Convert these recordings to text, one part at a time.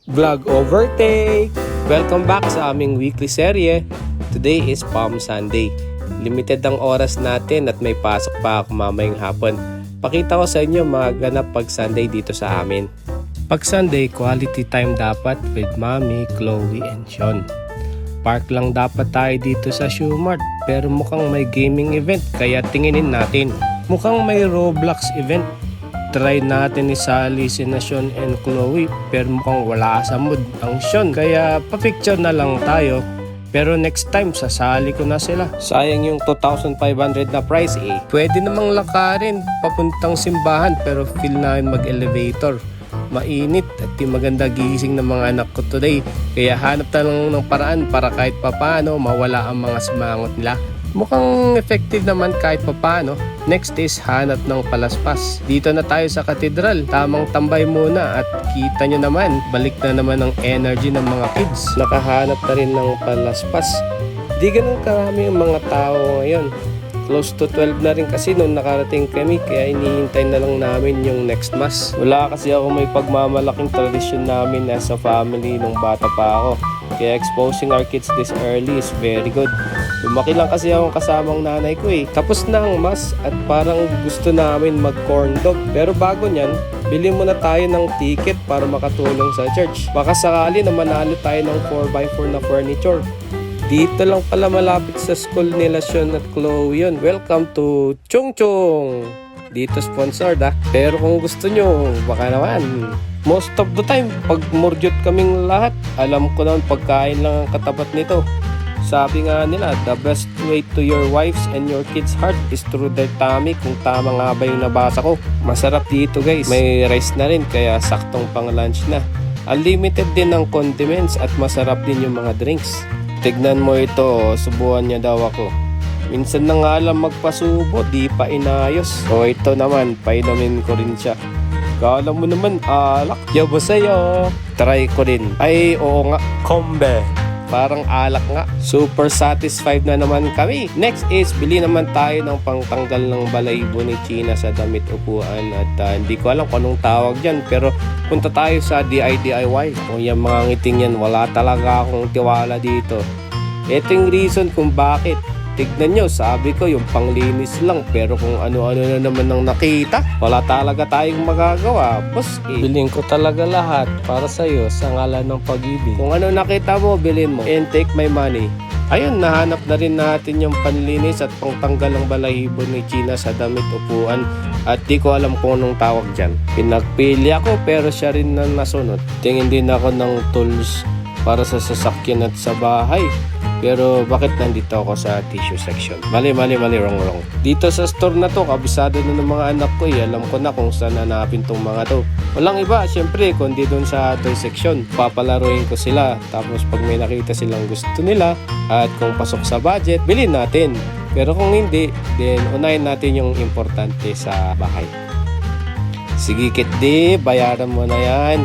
Vlog overtake! Welcome back sa aming weekly serye. Today is Palm Sunday. Limited ang oras natin at may pasok pa ako mamayang hapon. Pakita ko sa inyo mga ganap pag Sunday dito sa amin. Pag Sunday, quality time dapat with Mommy, Chloe, and Sean. Park lang dapat tayo dito sa Shoe Mart pero mukhang may gaming event kaya tinginin natin. Mukhang may Roblox event. Try natin ni Sally, si Sean and Chloe pero mukhang wala sa mood ang Sean kaya pa-picture na lang tayo. Pero next time sasali ko na sila. Sayang yung 2,500 na price eh. Pwede namang lakarin papuntang simbahan pero feel namin mag-elevator. Mainit at di maganda gising ng mga anak ko today kaya hanap na lang ng paraan para kahit papano mawala ang mga simangot nila. Mukhang effective naman kahit papano. Next is hanap ng palaspas. Dito na tayo sa katedral. Tamang tambay muna at kita nyo naman, balik na naman ang energy ng mga kids. Nakahanap na rin ng palaspas. Di ganun karami ang mga tao ngayon. Close to 12 na rin kasi nung nakarating kami kaya inihintay na lang namin yung next mass. Wala kasi ako may pagmamalaking tradisyon namin as a family nung bata pa ako. Kaya exposing our kids this early is very good. Lumaki lang kasi akong kasamang nanay ko eh. Tapos na ang mass at parang gusto namin mag corn dog. Pero bago nyan, bili muna tayo ng ticket para makatulong sa church. Baka sakali na manalo tayo ng 4x4 na furniture. Dito lang pala malapit sa school nila Sean at Chloe yun. Welcome to Chung Chung! Dito sponsored ah. Pero kung gusto nyo, baka naman. Most of the time, pag mordyot kaming lahat, alam ko naman pagkain lang ang katapat nito. Sabi nga nila, the best way to your wife's and your kids' heart is through their tummy. Kung tama nga ba yung nabasa ko. Masarap dito guys. May rice na rin kaya saktong pang lunch na. Unlimited din ang condiments at masarap din yung mga drinks. Tignan mo ito, subuhan niya daw ako. Minsan na nga lang magpasubo, di pa inayos. O ito naman, painumin ko rin siya. Kala mo naman, alak. Yabo sa'yo. Try ko rin. Ay, oo nga, kombe. Parang alak nga. Super satisfied na naman kami. Next is, bili naman tayo ng pangtanggal ng balahibo ni China sa damit upuan. At hindi ko alam kung anong tawag dyan. Pero punta tayo sa DIY. Kung yung mga ngiting yan, wala talaga akong tiwala dito. Ito yung reason kung bakit. Tignan nyo, sabi ko yung panglinis lang. Pero kung ano-ano na naman ang nakita, wala talaga tayong magagawa. Boss, bilhin ko talaga lahat para sa'yo sa ngalan ng pag-ibig. Kung ano nakita mo, bilhin mo. And take my money. Ayun, nahanap na rin natin yung panlinis at pangtanggal ng balahibo ni China sa damit upuan. At di ko alam kung anong tawag dyan. Pinagpili ako pero siya rin na nasunod. Tingin din ako ng tools para sa sasakyan at sa bahay. Pero bakit nandito ako sa tissue section? Mali, wrong. Dito sa store na to, kabisado na ng mga anak ko eh. Alam ko na kung saan hanapin tong mga to. Walang iba, syempre, kundi dun sa toy section. Papalaruin ko sila. Tapos pag may nakita silang gusto nila at kung pasok sa budget, bilhin natin. Pero kung hindi, then unahin natin yung importante sa bahay. Sige Kitty, bayaran mo na yan.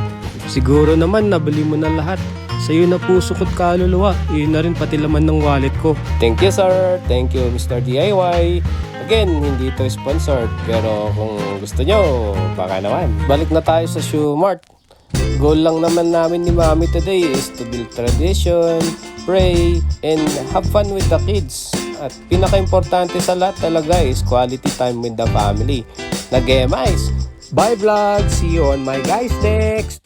Siguro naman nabili mo na lahat. Sa'yo na puso ko't kaluluwa. Iyon na rin pati laman ng wallet ko. Thank you sir. Thank you Mr. DIY. Again, hindi ito sponsored. Pero kung gusto nyo, baka naman. Balik na tayo sa Shoe Mart. Goal lang naman namin ni Mommy today is to build tradition, pray, and have fun with the kids. At pinaka-importante sa lahat talaga is quality time with the family. Nag-emis. Bye vlog! See you on my guys next!